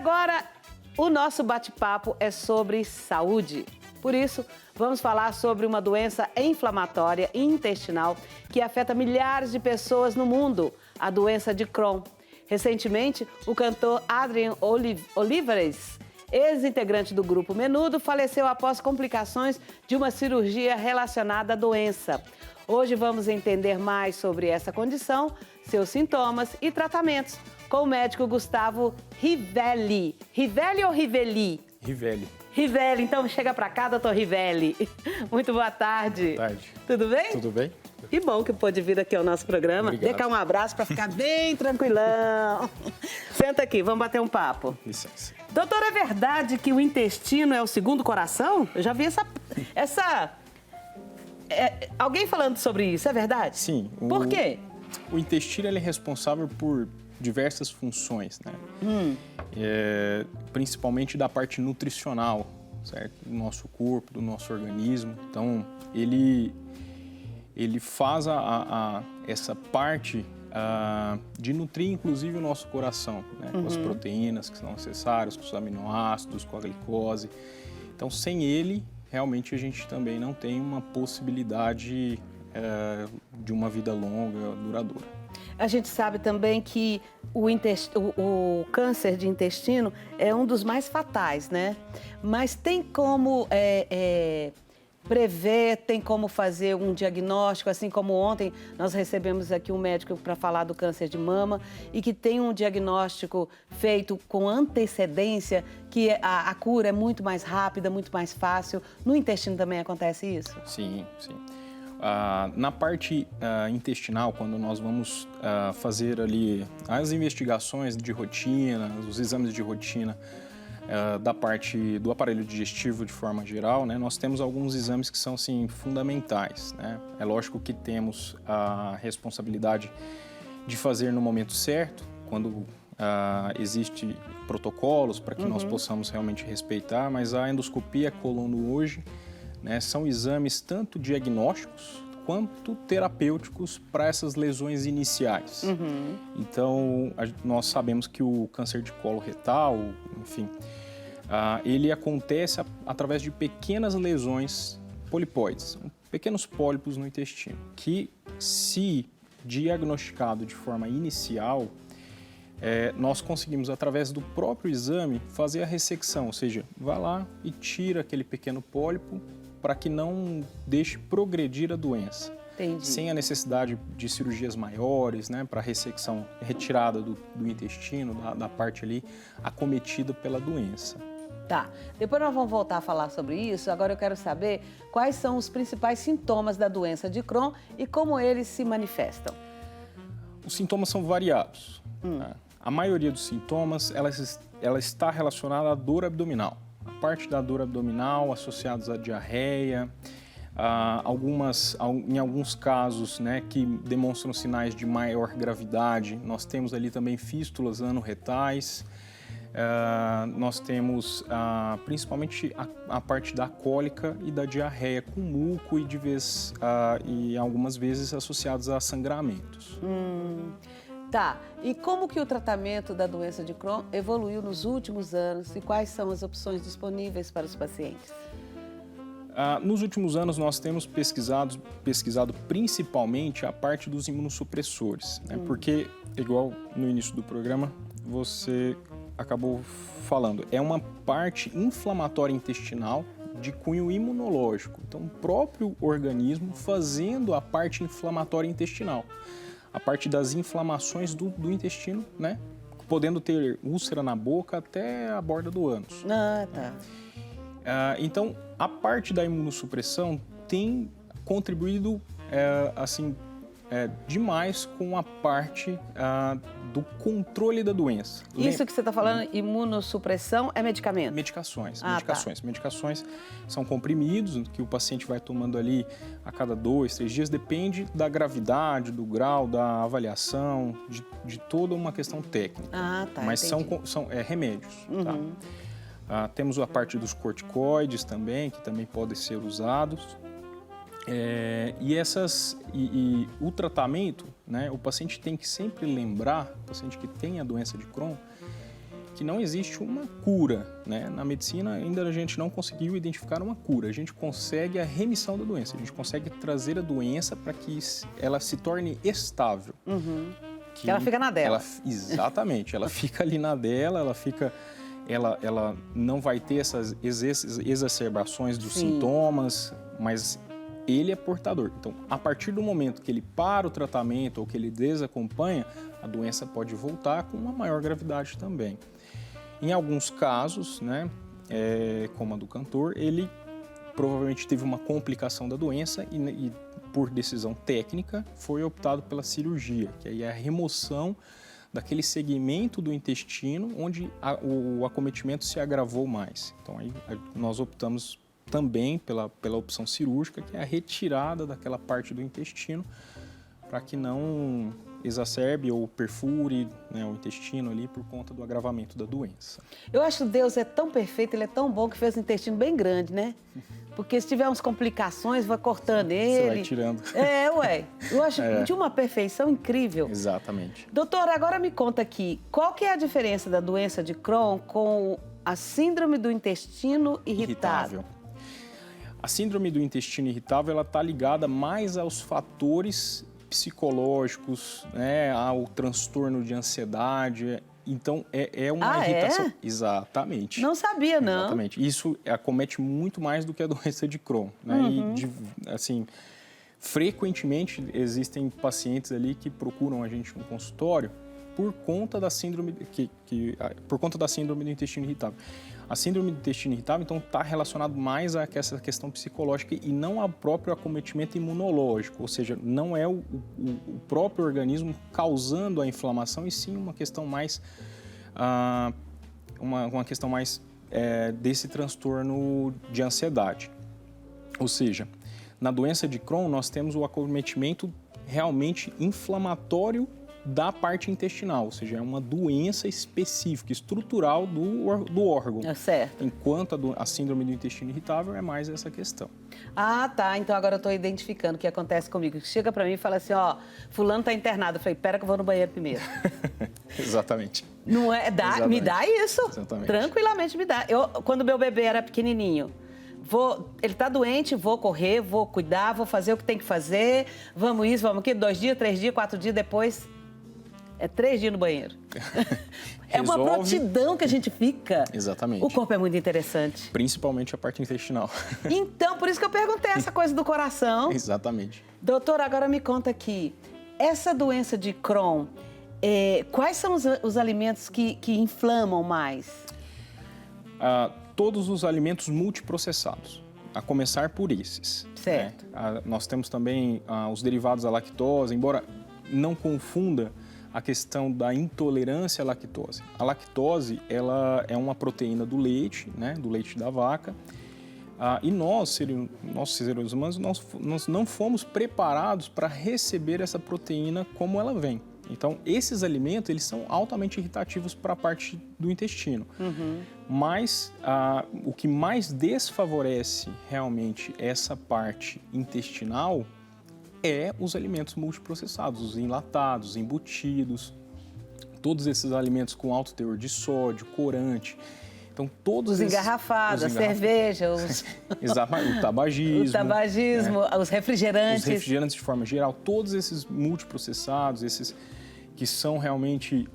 agora, o nosso bate-papo é sobre saúde. Por isso, vamos falar sobre uma doença inflamatória intestinal que afeta milhares de pessoas no mundo, a doença de Crohn. Recentemente, o cantor Adrian Oliveres, ex-integrante do grupo Menudo, faleceu após complicações de uma cirurgia relacionada à doença. Hoje vamos entender mais sobre essa condição, seus sintomas e tratamentos, com o médico Gustavo Rivelli. Rivelli ou Rivelli? Rivelli. Rivelli, então chega pra cá, doutor Rivelli. Muito boa tarde. Boa tarde. Tudo bem? Tudo bem? Que bom que pôde vir aqui ao nosso programa. Obrigado. Dê cá um abraço para ficar bem tranquilão. Senta aqui, vamos bater um papo. Licença. Doutor, é verdade que o intestino é o segundo coração? Eu já vi alguém falando sobre isso, é verdade? Sim. Por quê? O intestino ele é responsável por diversas funções, né? Principalmente da parte nutricional, certo? Do nosso corpo, do nosso organismo. Então, ele faz essa parte de nutrir, inclusive, o nosso coração, né? Com as proteínas que são necessárias, com os aminoácidos, com a glicose. Então, sem ele, realmente, a gente também não tem uma possibilidade de uma vida longa, duradoura. A gente sabe também que o câncer de intestino é um dos mais fatais, né? Mas tem como prever, tem como fazer um diagnóstico, assim como ontem nós recebemos aqui um médico para falar do câncer de mama e que tem um diagnóstico feito com antecedência, que a cura é muito mais rápida, muito mais fácil. No intestino também acontece isso? Sim, sim. Na parte intestinal, quando nós vamos fazer ali as investigações de rotina, os exames de rotina da parte do aparelho digestivo de forma geral, né, nós temos alguns exames que são assim, fundamentais, né? É lógico que temos a responsabilidade de fazer no momento certo, quando existe protocolos para que nós possamos realmente respeitar, mas a endoscopia colono hoje, né, são exames tanto diagnósticos quanto terapêuticos para essas lesões iniciais. Então, nós sabemos que o câncer de colo retal, enfim, ele acontece através de pequenas lesões polipóides, pequenos pólipos no intestino, que, se diagnosticado de forma inicial, nós conseguimos, através do próprio exame, fazer a ressecção, ou seja, vai lá e tira aquele pequeno pólipo para que não deixe progredir a doença. Entendi. Sem a necessidade de cirurgias maiores, né, para ressecção, retirada do intestino, da parte ali acometida pela doença. Tá, depois nós vamos voltar a falar sobre isso. Agora eu quero saber quais são os principais sintomas da doença de Crohn e como eles se manifestam. Os sintomas são variados. Né? A maioria dos sintomas, ela está relacionada à dor abdominal. A parte da dor abdominal associados à diarreia, em alguns casos, né, que demonstram sinais de maior gravidade, nós temos ali também fístulas anorretais, nós temos principalmente a parte da cólica e da diarreia com muco e algumas vezes associados a sangramentos. Tá, e como que o tratamento da doença de Crohn evoluiu nos últimos anos e quais são as opções disponíveis para os pacientes? Nos últimos anos, nós temos pesquisado principalmente a parte dos imunossupressores, né? Porque, igual no início do programa, você acabou falando, é uma parte inflamatória intestinal de cunho imunológico. Então, o próprio organismo fazendo a parte inflamatória intestinal. A parte das inflamações do intestino, né? Podendo ter úlcera na boca até a borda do ânus. Tá. Então, a parte da imunossupressão tem contribuído demais com a parte do controle da doença. Isso que você está falando, imunossupressão, é medicamento? Medicações. Tá. Medicações são comprimidos que o paciente vai tomando ali a cada 2, 3 dias, depende da gravidade, do grau, da avaliação, de toda uma questão técnica. Tá, mas entendi. são remédios, tá? Temos a parte dos corticoides também, que também podem ser usados. O tratamento, né, o paciente tem que sempre lembrar, o paciente que tem a doença de Crohn, que não existe uma cura, né? Na medicina ainda a gente não conseguiu identificar uma cura. A gente consegue a remissão da doença, a gente consegue trazer a doença para que ela se torne estável. Que ela fica na dela. Exatamente, ela fica ali na dela, ela não vai ter essas exacerbações dos sintomas, mas ele é portador. Então, a partir do momento que ele para o tratamento ou que ele desacompanha, a doença pode voltar com uma maior gravidade também. Em alguns casos, né, como a do cantor, ele provavelmente teve uma complicação da doença e por decisão técnica, foi optado pela cirurgia, que aí é a remoção daquele segmento do intestino onde o acometimento se agravou mais. Então, aí nós optamos também pela opção cirúrgica, que é a retirada daquela parte do intestino, para que não exacerbe ou perfure, né, o intestino ali por conta do agravamento da doença. Eu acho que Deus é tão perfeito, Ele é tão bom que fez o intestino bem grande, né? Porque se tiver umas complicações, vai cortando ele. Você vai tirando. Eu acho de uma perfeição incrível. Exatamente. Doutora, agora me conta aqui, qual que é a diferença da doença de Crohn com a síndrome do intestino irritável? A síndrome do intestino irritável, ela está ligada mais aos fatores psicológicos, né, ao transtorno de ansiedade. Então, é uma irritação. É? Exatamente. Não sabia, não. Exatamente. Isso acomete muito mais do que a doença de Crohn, né? E, assim, frequentemente existem pacientes ali que procuram a gente no consultório por conta da síndrome por conta da síndrome do intestino irritável. A síndrome do intestino irritável, então, está relacionado mais a essa questão psicológica e não ao próprio acometimento imunológico, ou seja, não é o próprio organismo causando a inflamação, e sim uma questão mais, desse transtorno de ansiedade. Ou seja, na doença de Crohn, nós temos o acometimento realmente inflamatório da parte intestinal, ou seja, é uma doença específica, estrutural do órgão. É certo. Enquanto a síndrome do intestino irritável é mais essa questão. Ah, tá. Então agora eu estou identificando o que acontece comigo. Chega para mim e fala assim, ó, fulano está internado. Eu falei, pera que eu vou no banheiro primeiro. Exatamente. Não é? Me dá isso. Exatamente. Tranquilamente me dá. Quando meu bebê era pequenininho, ele está doente, vou correr, vou cuidar, vou fazer o que tem que fazer. Vamos isso, vamos aquilo. 2 dias, 3 dias, 4 dias depois... É 3 dias no banheiro. É uma prontidão que a gente fica. Exatamente. O corpo é muito interessante. Principalmente a parte intestinal. Então, por isso que eu perguntei essa coisa do coração. Exatamente. Doutor, agora me conta aqui. Essa doença de Crohn, quais são os alimentos que inflamam mais? Todos os alimentos multiprocessados, a começar por esses. Certo. Né? Nós temos também os derivados da lactose, embora não confunda a questão da intolerância à lactose. A lactose, ela é uma proteína do leite, né, do leite da vaca, e nós, seres humanos, nós não fomos preparados para receber essa proteína como ela vem. Então, esses alimentos, eles são altamente irritativos para a parte do intestino. Mas o que mais desfavorece realmente essa parte intestinal os alimentos multiprocessados, os enlatados, os embutidos, todos esses alimentos com alto teor de sódio, corante. Então, todos os engarrafados, a cerveja, o tabagismo, os refrigerantes. Os refrigerantes de forma geral, todos esses multiprocessados, esses que são realmente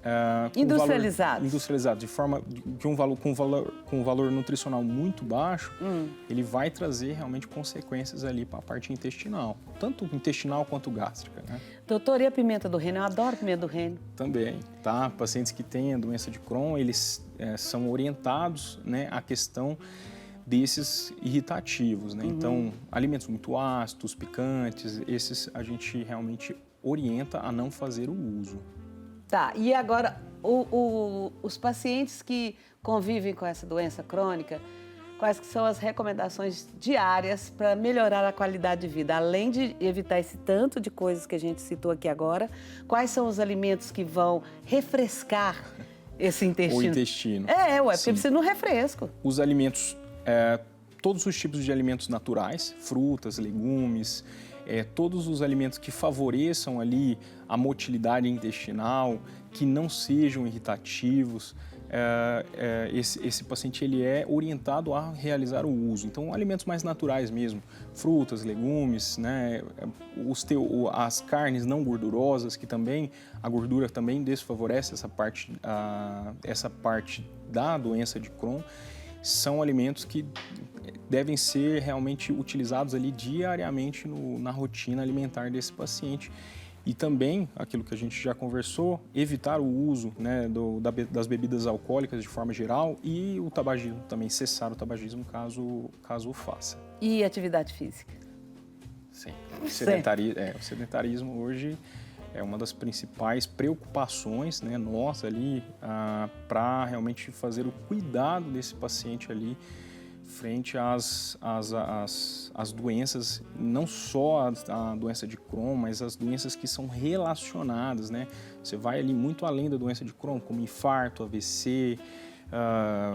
industrializados de forma com um valor nutricional muito baixo, ele vai trazer realmente consequências ali para a parte intestinal, tanto intestinal quanto gástrica, né? Doutor, e a pimenta do reino? Eu adoro pimenta do reino. Também, tá? Pacientes que têm a doença de Crohn, eles são orientados, né, à questão desses irritativos, né? Então, alimentos muito ácidos, picantes, esses a gente realmente orienta a não fazer o uso. Tá, e agora, os pacientes que convivem com essa doença crônica, quais que são as recomendações diárias para melhorar a qualidade de vida? Além de evitar esse tanto de coisas que a gente citou aqui agora, quais são os alimentos que vão refrescar esse intestino? O intestino. Porque precisa de um refresco. Os alimentos, todos os tipos de alimentos naturais, frutas, legumes, todos os alimentos que favoreçam ali a motilidade intestinal, que não sejam irritativos, esse paciente ele é orientado a realizar o uso. Então, alimentos mais naturais mesmo, frutas, legumes, né? As carnes não gordurosas, que também, a gordura também desfavorece essa parte da doença de Crohn, são alimentos que devem ser realmente utilizados ali diariamente na rotina alimentar desse paciente. E também, aquilo que a gente já conversou, evitar o uso, né, das bebidas alcoólicas de forma geral e o tabagismo também, cessar o tabagismo caso o faça. E atividade física? Sim. O sedentarismo hoje é uma das principais preocupações, né, nossa ali, para realmente fazer o cuidado desse paciente ali frente às doenças, não só a doença de Crohn, mas as doenças que são relacionadas, né? Você vai ali muito além da doença de Crohn, como infarto, AVC,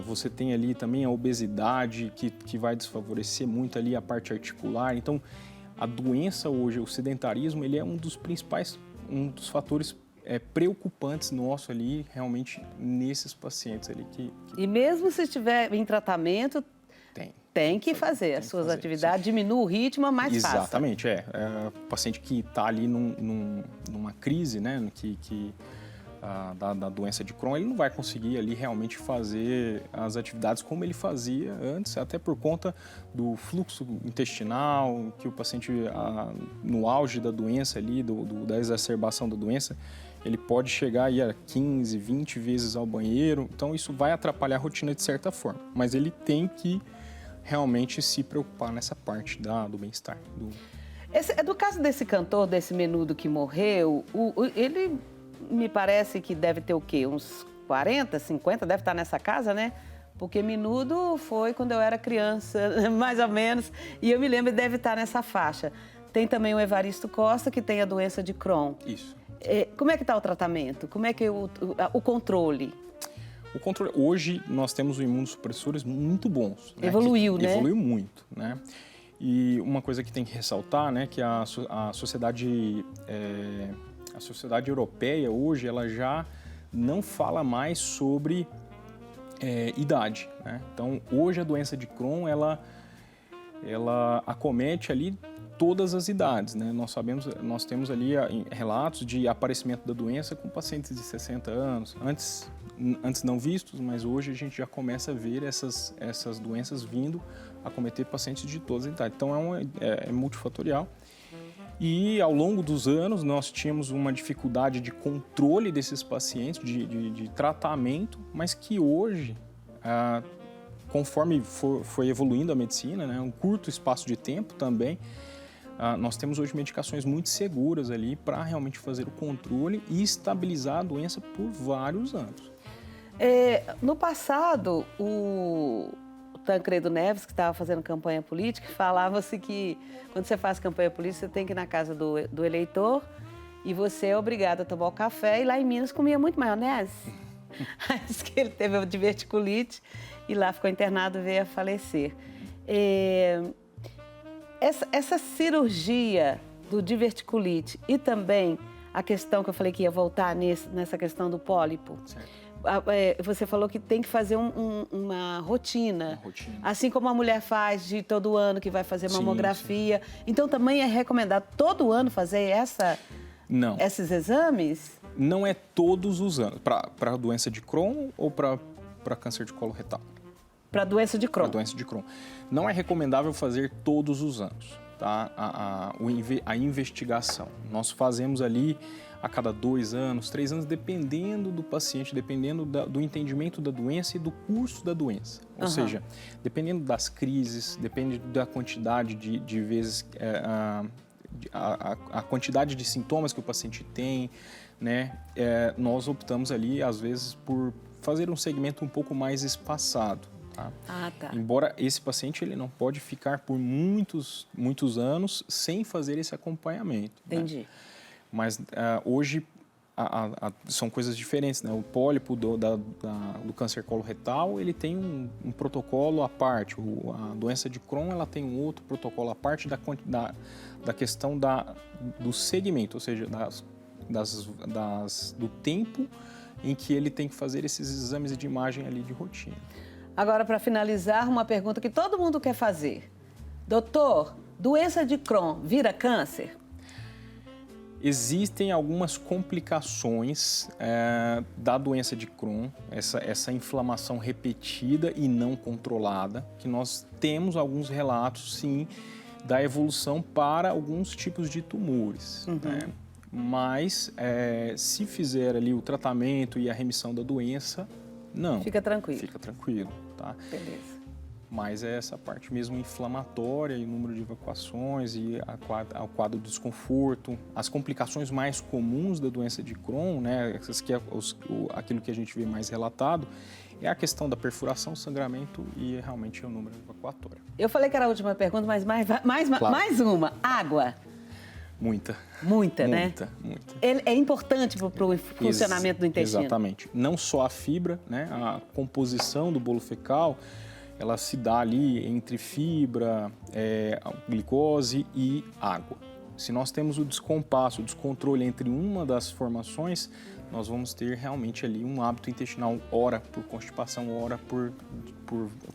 você tem ali também a obesidade, que vai desfavorecer muito ali a parte articular. Então, a doença hoje, o sedentarismo, ele é um dos fatores preocupantes nossos ali, realmente, nesses pacientes ali E mesmo se estiver em tratamento, tem que fazer as suas atividades, diminua o ritmo, mas faça. Exatamente, o paciente que está ali numa crise, né, da doença de Crohn, ele não vai conseguir ali realmente fazer as atividades como ele fazia antes, até por conta do fluxo intestinal, que o paciente, no auge da doença ali, da exacerbação da doença, ele pode chegar aí a 15, 20 vezes ao banheiro, então isso vai atrapalhar a rotina de certa forma, mas ele tem que realmente se preocupar nessa parte do bem-estar. Do caso desse cantor, desse Menudo que morreu, ele me parece que deve ter o quê? Uns 40, 50, deve estar nessa casa, né? Porque Menudo foi quando eu era criança, mais ou menos, e eu me lembro, deve estar nessa faixa. Tem também o Evaristo Costa, que tem a doença de Crohn. Isso. Como é que está o tratamento? Como é que o controle? O controle, hoje nós temos imunossupressores muito bons. Né? Evoluiu, né? Evoluiu muito, né? E uma coisa que tem que ressaltar, né, que a sociedade europeia hoje, ela já não fala mais sobre idade, né? Então, hoje a doença de Crohn, ela acomete ali todas as idades, né? Nós temos ali relatos de aparecimento da doença com pacientes de 60 anos, antes não vistos, mas hoje a gente já começa a ver essas doenças vindo a acometer pacientes de todas as idades. Então é multifatorial. E ao longo dos anos nós tínhamos uma dificuldade de controle desses pacientes, de tratamento, mas que hoje, conforme foi evoluindo a medicina, né, um curto espaço de tempo também, nós temos hoje medicações muito seguras ali para realmente fazer o controle e estabilizar a doença por vários anos. No passado, o Tancredo Neves, que estava fazendo campanha política, falava-se que quando você faz campanha política, você tem que ir na casa do eleitor e você é obrigado a tomar o café. E lá em Minas comia muito maionese. Diz que ele teve diverticulite e lá ficou internado e veio a falecer. Essa cirurgia do diverticulite e também a questão que eu falei que ia voltar nessa questão do pólipo. Certo. Você falou que tem que fazer uma rotina. Assim como a mulher faz de todo ano, que vai fazer mamografia. Sim. Então, também é recomendado todo ano fazer esses exames? Não é todos os anos. Para a doença de Crohn ou para câncer de colo retal? Para a doença de Crohn. Para a doença de Crohn. Não é recomendável fazer todos os anos, tá? A investigação. Nós fazemos ali a cada 2 anos, 3 anos, dependendo do paciente, dependendo do entendimento da doença e do curso da doença. Ou seja, dependendo das crises, depende da quantidade de vezes, a quantidade de sintomas que o paciente tem, né? Nós optamos ali, às vezes, por fazer um segmento um pouco mais espaçado. Tá? Tá. Embora esse paciente ele não pode ficar por muitos anos sem fazer esse acompanhamento. Entendi. Né? Mas hoje são coisas diferentes, né? O pólipo do câncer coloretal, ele tem um protocolo à parte. A doença de Crohn, ela tem um outro protocolo à parte da questão do segmento, ou seja, do tempo em que ele tem que fazer esses exames de imagem ali de rotina. Agora, para finalizar, uma pergunta que todo mundo quer fazer. Doutor, doença de Crohn vira câncer? Existem algumas complicações da doença de Crohn, essa inflamação repetida e não controlada, que nós temos alguns relatos, sim, da evolução para alguns tipos de tumores. Né? Mas, se fizer ali o tratamento e a remissão da doença, não. Fica tranquilo. Fica tranquilo, tá? Beleza. Mas é essa parte mesmo inflamatória e o número de evacuações e o quadro de desconforto. As complicações mais comuns da doença de Crohn, né, aquilo que a gente vê mais relatado, é a questão da perfuração, sangramento e realmente o número evacuatório. Eu falei que era a última pergunta, mas Claro. mais uma. Água. Muita. Muita, né? Muita. É importante para o funcionamento do intestino. Exatamente. Não só a fibra, né, a composição do bolo fecal, ela se dá ali entre fibra, a glicose e água. Se nós temos o descompasso, o descontrole entre uma das formações, nós vamos ter realmente ali um hábito intestinal, ora por constipação, ora por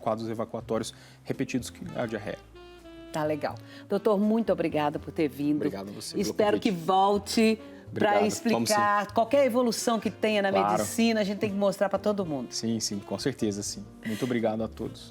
quadros evacuatórios repetidos, que é a diarreia. Tá legal. Doutor, muito obrigada por ter vindo. Obrigado a você. Espero que volte para Obrigado. explicar qualquer evolução que tenha na Claro. medicina, a gente tem que mostrar para todo mundo. Sim, com certeza, sim. Muito obrigado a todos.